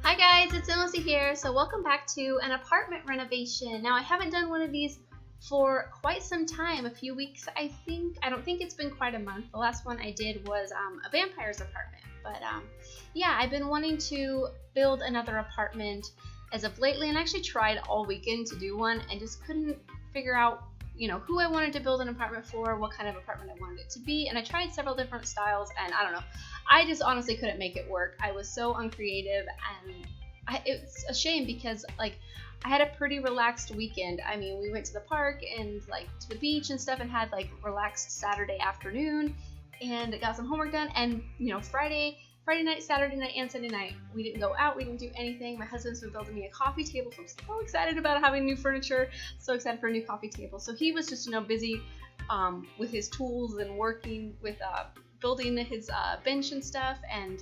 Hi guys, it's SimLicy here. So welcome back to an apartment renovation. Now I haven't done one of these for quite some time, a few weeks I think. I don't think it's been quite a month. The last one I did was a vampire's apartment. But yeah, I've been wanting to build another apartment as of lately, and I actually tried all weekend to do one and just couldn't figure out who I wanted to build an apartment for, what kind of apartment I wanted it to be, and I tried several different styles, and I don't know. I just honestly couldn't make it work. I was so uncreative, and it's a shame because I had a pretty relaxed weekend. I mean, we went to the park and to the beach and stuff, and had relaxed Saturday afternoon, and got some homework done. And Friday night, Saturday night, and Sunday night, we didn't go out, we didn't do anything. My husband's been building me a coffee table, so I'm so excited about having new furniture, so excited for a new coffee table. So he was just, busy with his tools and working with building his bench and stuff, and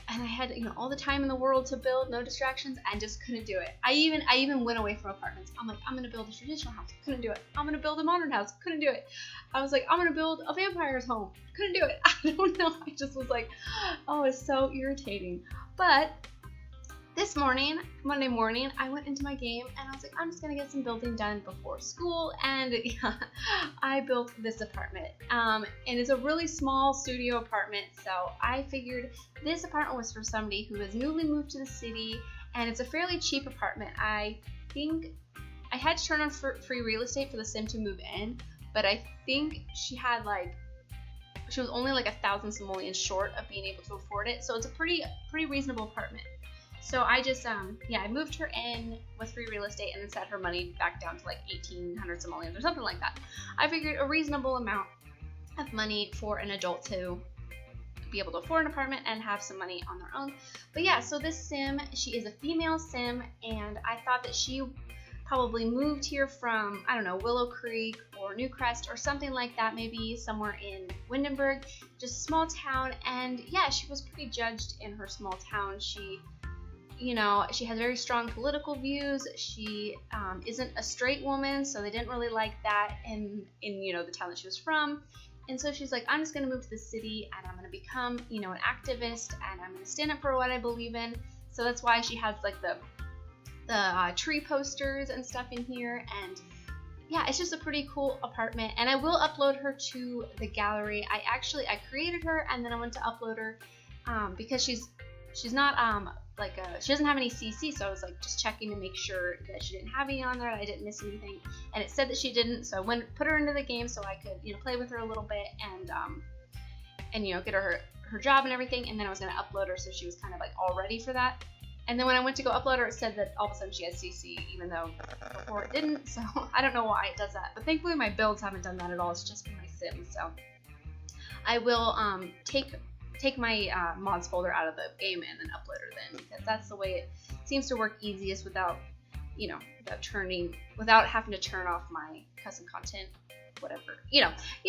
I had all the time in the world to build, no distractions, and just couldn't do it. I even went away from apartments. I'm like, I'm gonna build a traditional house, couldn't do it. I'm gonna build a modern house, couldn't do it. I was like, I'm gonna build a vampire's home, couldn't do it. I don't know, I just was like, oh, it's so irritating. But this morning, Monday morning, I went into my game and I was like, I'm just gonna get some building done before school, and yeah, I built this apartment. And it's a really small studio apartment, so I figured this apartment was for somebody who has newly moved to the city, and it's a fairly cheap apartment. I think I had to turn on free real estate for the sim to move in, but I think she was only 1,000 simoleons short of being able to afford it, so it's a pretty reasonable apartment. So I just, I moved her in with free real estate and then set her money back down to 1,800 simoleons or something like that. I figured a reasonable amount of money for an adult to be able to afford an apartment and have some money on their own. But yeah, so this sim, she is a female sim, and I thought that she probably moved here from, I don't know, Willow Creek or Newcrest or something like that, maybe somewhere in Windenburg, just a small town. And yeah, she was pretty judged in her small town. She has very strong political views. She isn't a straight woman, so they didn't really like that in the town that she was from. And so she's like, I'm just going to move to the city, and I'm going to become, an activist, and I'm going to stand up for what I believe in. So that's why she has the tree posters and stuff in here. And yeah, it's just a pretty cool apartment. And I will upload her to the gallery. I created her, and then I went to upload her because she's not she doesn't have any CC, so I was just checking to make sure that she didn't have any on there, that I didn't miss anything, and it said that she didn't, so I put her into the game so I could play with her a little bit and get her job and everything, and then I was going to upload her, so she was kind of all ready for that. And then when I went to go upload her, it said that all of a sudden she had CC, even though before it didn't, so I don't know why it does that, but thankfully my builds haven't done that at all. It's just been my Sims. So I will take my mods folder out of the game and then upload her then, because that's the way it seems to work easiest without having to turn off my custom content, whatever. You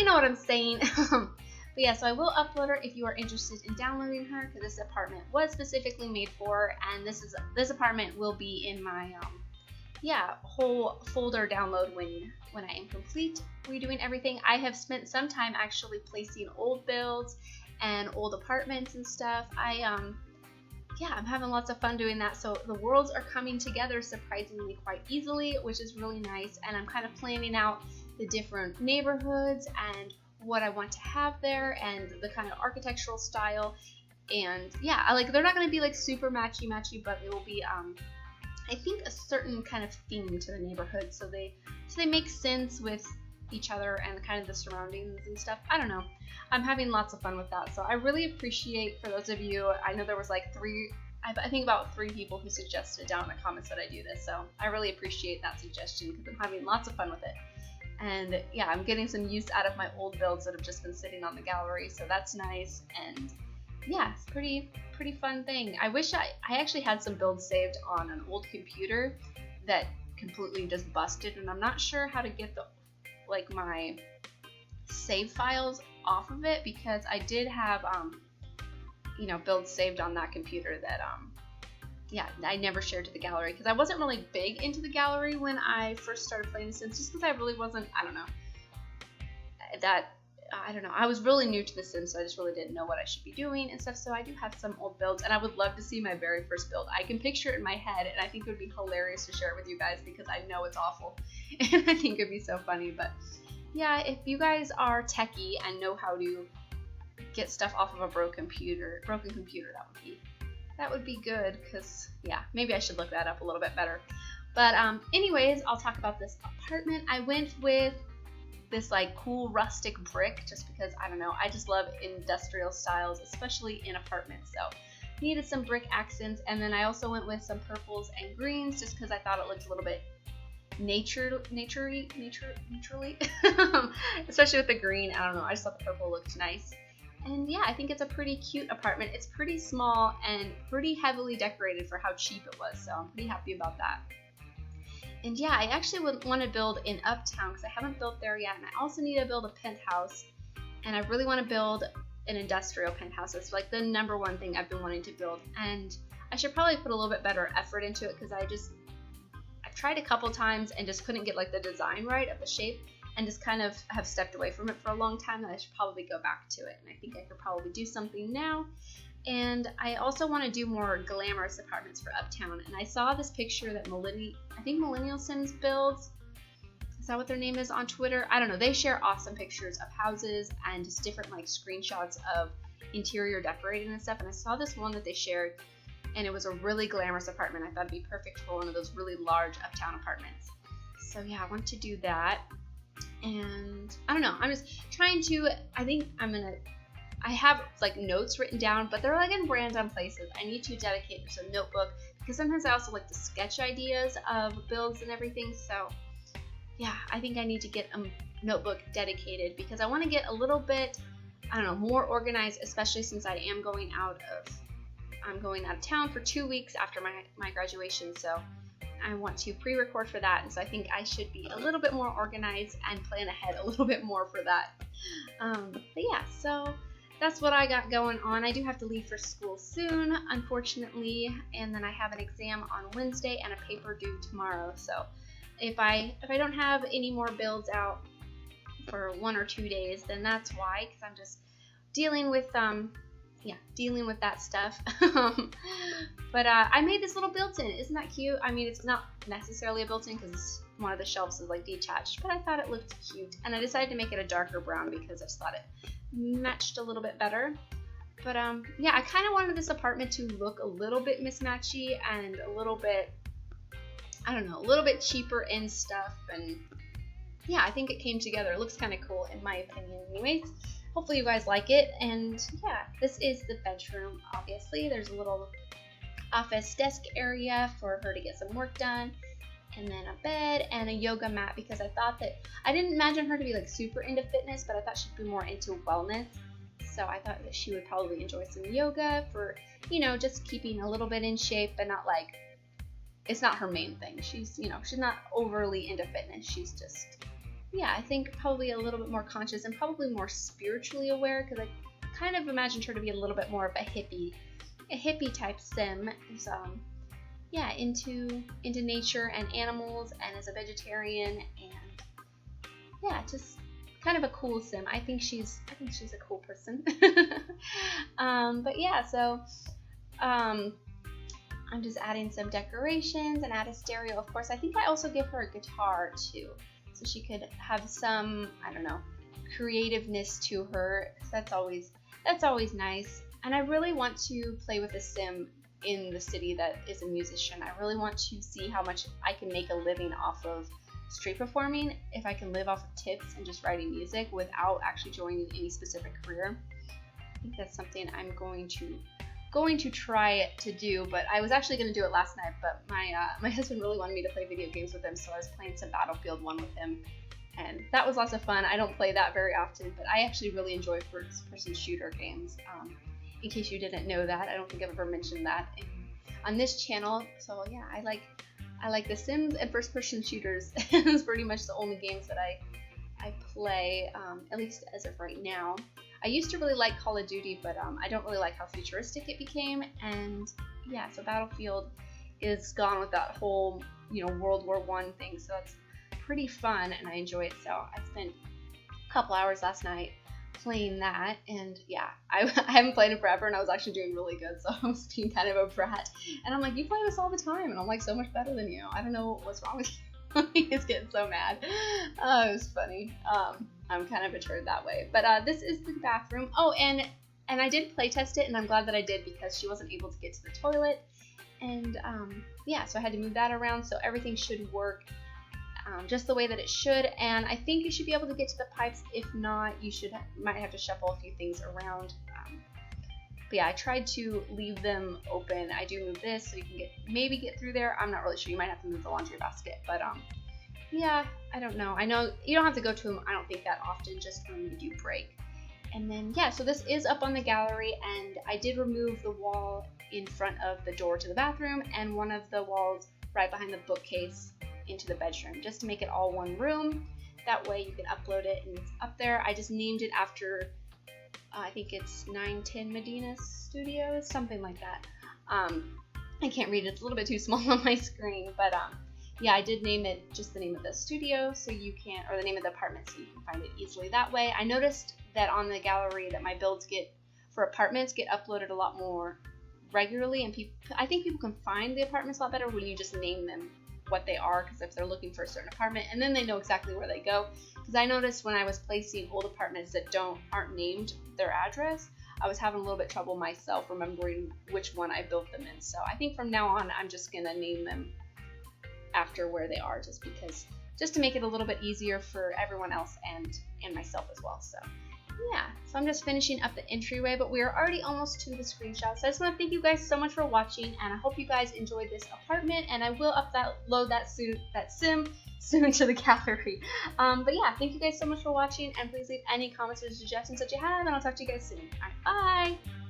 know what I'm saying. But yeah, so I will upload her if you are interested in downloading her, because this apartment was specifically made for her, and this apartment will be in my whole folder download when I am complete redoing everything. I have spent some time actually placing old builds and old apartments and stuff. I'm having lots of fun doing that. So the worlds are coming together surprisingly quite easily, which is really nice. And I'm kind of planning out the different neighborhoods and what I want to have there and the kind of architectural style. And yeah, they're not going to be super matchy, but it will be I think a certain kind of theme to the neighborhood, so they make sense with each other and kind of the surroundings and stuff. I don't know. I'm having lots of fun with that. So I really appreciate, for those of you, I know there was I think about 3 people who suggested down in the comments that I do this. So I really appreciate that suggestion, because I'm having lots of fun with it. And yeah, I'm getting some use out of my old builds that have just been sitting on the gallery. So that's nice. And yeah, it's pretty fun thing. I wish I actually had some builds saved on an old computer that completely just busted, and I'm not sure how to get my save files off of it, because I did have builds saved on that computer that I never shared to the gallery, because I wasn't really big into the gallery when I first started playing The Sims, just because I really wasn't, I don't know, that I don't know. I was really new to The Sims, so I just really didn't know what I should be doing and stuff. So I do have some old builds, and I would love to see my very first build. I can picture it in my head, and I think it would be hilarious to share it with you guys because I know it's awful, and I think it'd be so funny. But yeah, if you guys are techie and know how to get stuff off of a broken computer, that would be good. Because yeah, maybe I should look that up a little bit better. But anyways, I'll talk about this apartment. I went with this like cool rustic brick just because, I don't know, I just love industrial styles, especially in apartments. So needed some brick accents, and then I also went with some purples and greens just because I thought it looked a little bit naturally, especially with the green. I don't know, I just thought the purple looked nice. And yeah, I think it's a pretty cute apartment. It's pretty small and pretty heavily decorated for how cheap it was, so I'm pretty happy about that. And yeah, I actually would want to build in Uptown because I haven't built there yet, and I also need to build a penthouse, and I really want to build an industrial penthouse. It's like the #1 thing I've been wanting to build, and I should probably put a little bit better effort into it because I've tried a couple times and just couldn't get like the design right of the shape, and just kind of have stepped away from it for a long time, and I should probably go back to it, and I think I could probably do something now. And I also want to do more glamorous apartments for Uptown. And I saw this picture that I think Millennial Sims builds. Is that what their name is on Twitter? I don't know. They share awesome pictures of houses and just different like screenshots of interior decorating and stuff. And I saw this one that they shared, and it was a really glamorous apartment. I thought it'd be perfect for one of those really large Uptown apartments. So yeah, I want to do that. And I don't know. I'm just trying to. I have like notes written down, but they're like in random places. I need to dedicate this a notebook because sometimes I also like to sketch ideas of builds and everything. So yeah, I think I need to get a notebook dedicated because I want to get a little bit, I don't know, more organized, especially since I am going out of town for 2 weeks after my graduation. So I want to pre-record for that, and so I think I should be a little bit more organized and plan ahead a little bit more for that. But yeah, so that's what I got going on. I do have to leave for school soon, unfortunately, and then I have an exam on Wednesday and a paper due tomorrow. So if I don't have any more builds out for 1 or 2 days, then that's why, because I'm just dealing with that stuff. But I made this little built-in. Isn't that cute? I mean, it's not necessarily a built-in because one of the shelves is like detached, but I thought it looked cute, and I decided to make it a darker brown because I just thought it matched a little bit better. But yeah, I kind of wanted this apartment to look a little bit mismatchy and a little bit, I don't know, a little bit cheaper in stuff. And yeah, I think it came together. It looks kind of cool in my opinion anyways. Hopefully you guys like it. And yeah, this is the bedroom. Obviously there's a little office desk area for her to get some work done, and then a bed and a yoga mat because I thought that I didn't imagine her to be like super into fitness, but I thought she'd be more into wellness. So I thought that she would probably enjoy some yoga for, you know, just keeping a little bit in shape, but not like, it's not her main thing. She's, you know, she's not overly into fitness. She's just, yeah, I think probably a little bit more conscious and probably more spiritually aware because I kind of imagined her to be a little bit more of a hippie type sim. So, yeah, into nature and animals, and as a vegetarian, and yeah, just kind of a cool sim. I think she's a cool person. But yeah, so I'm just adding some decorations and add a stereo. Of course, I think I also give her a guitar too, so she could have some, I don't know, creativeness to her. That's always nice. And I really want to play with a sim in the city that is a musician. I really want to see how much I can make a living off of street performing, if I can live off of tips and just writing music without actually joining any specific career. I think that's something I'm going to try to do, but I was actually going to do it last night, but my husband really wanted me to play video games with him, so I was playing some Battlefield 1 with him, and that was lots of fun. I don't play that very often, but I actually really enjoy first-person shooter games. In case you didn't know that, I don't think I've ever mentioned that on this channel. So yeah, I like The Sims and first-person shooters. It's pretty much the only games that I play, at least as of right now. I used to really like Call of Duty, but I don't really like how futuristic it became. And yeah, so Battlefield is gone with that whole, you know, World War I thing. So that's pretty fun, and I enjoy it. So I spent a couple hours last night playing that, and yeah, I haven't played it forever, and I was actually doing really good, so I was being kind of a brat. And I'm like, you play this all the time, and I'm like so much better than you. I don't know what's wrong with you. He's getting so mad. Oh, it was funny. I'm kind of a turd that way. But this is the bathroom. Oh, and I did play test it, and I'm glad that I did because she wasn't able to get to the toilet. And yeah, so I had to move that around, so everything should work just the way that it should. And I think you should be able to get to the pipes. If not, you might have to shuffle a few things around. But yeah, I tried to leave them open. I do move this so you can maybe get through there. I'm not really sure. You might have to move the laundry basket, but yeah, I don't know. I know you don't have to go to them, I don't think, that often, just when you do break. And then yeah, so this is up on the gallery, and I did remove the wall in front of the door to the bathroom and one of the walls right behind the bookcase into the bedroom, just to make it all one room. That way you can upload it and it's up there. I just named it after I think it's 910 Medina Studios, something like that. I can't read it, it's a little bit too small on my screen, but yeah, I did name it just the name of the studio, so you can, or the name of the apartment, so you can find it easily that way. I noticed that on the gallery that my builds for apartments get uploaded a lot more regularly, and I think people can find the apartments a lot better when you just name them what they are, because if they're looking for a certain apartment, and then they know exactly where they go. Because I noticed when I was placing old apartments that aren't named their address, I was having a little bit trouble myself remembering which one I built them in. So I think from now on I'm just gonna name them after where they are, just to make it a little bit easier for everyone else and myself as well. So yeah, so I'm just finishing up the entryway, but we are already almost to the screenshot. So I just want to thank you guys so much for watching, and I hope you guys enjoyed this apartment, and I will load that sim soon to the gallery. But yeah, thank you guys so much for watching, and please leave any comments or suggestions that you have, and I'll talk to you guys soon. All right, bye!